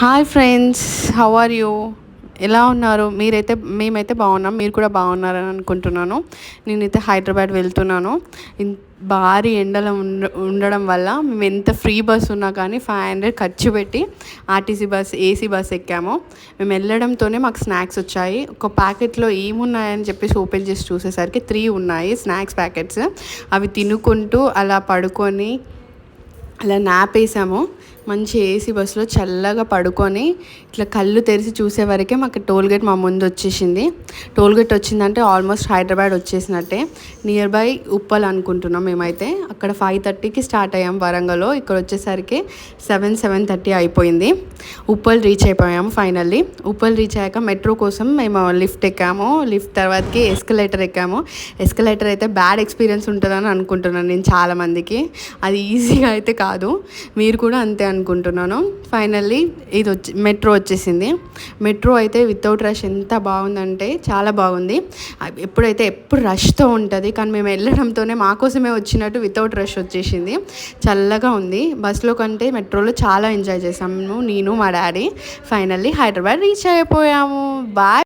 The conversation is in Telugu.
Hi friends, how are you? ఎలా ఉన్నారు? మేమైతే బాగున్నాం. మీరు కూడా బాగున్నారని అనుకుంటున్నాను. నేనైతే హైదరాబాద్ వెళ్తున్నాను. భారీ ఎండలో ఉండడం వల్ల మేము ఎంత ఫ్రీ బస్ ఉన్నా కానీ 500 ఖర్చు పెట్టి ఆర్టీసీ బస్, ఏసీ బస్ ఎక్కాము. మేము వెళ్ళడంతోనే మాకు స్నాక్స్ వచ్చాయి. ఒక ప్యాకెట్లో ఏమున్నాయని చెప్పేసి ఓపెన్ చేసి చూసేసరికి 3 ఉన్నాయి స్నాక్స్ ప్యాకెట్స్. అవి తినుకుంటూ అలా పడుకొని అలా నాప్ వేసాము. మంచి ఏసీ బస్సులో చల్లగా పడుకొని ఇట్లా కళ్ళు తెరిచి చూసేవరకే మాకు టోల్గేట్ మా ముందు వచ్చేసింది. టోల్గేట్ వచ్చిందంటే ఆల్మోస్ట్ హైదరాబాద్ వచ్చేసినట్టే. నియర్ బై ఉప్పల్ అనుకుంటున్నాం మేమైతే. అక్కడ 5:30కి స్టార్ట్ అయ్యాం వరంగల్లో. ఇక్కడ వచ్చేసరికి 7:30 అయిపోయింది. ఉప్పల్ రీచ్ అయిపోయాము ఫైనల్లీ. ఉప్పల్ రీచ్ అయ్యాక మెట్రో కోసం మేము లిఫ్ట్ ఎక్కాము. లిఫ్ట్ తర్వాతకి ఎస్కలేటర్ ఎక్కాము. ఎస్కలేటర్ అయితే బ్యాడ్ ఎక్స్పీరియన్స్ ఉంటుందని అనుకుంటున్నాను నేను చాలామందికి. అది ఈజీగా అయితే కాదు. మీరు కూడా అంతే అనుకుంటున్నాను. ఫైనల్లీ ఇది మెట్రో వచ్చేసింది. మెట్రో అయితే వితౌట్ రష్ ఎంత బాగుందంటే చాలా బాగుంది. ఎప్పుడు రష్తో ఉంటుంది, కానీ మేము వెళ్ళడంతోనే మాకోసమే వచ్చినట్టు వితౌట్ రష్ వచ్చేసింది. చల్లగా ఉంది. బస్లో కంటే మెట్రోలో చాలా ఎంజాయ్ చేసాము నేను, మా డాడీ. ఫైనల్లీ హైదరాబాద్ రీచ్ అయిపోయాము. బాయ్.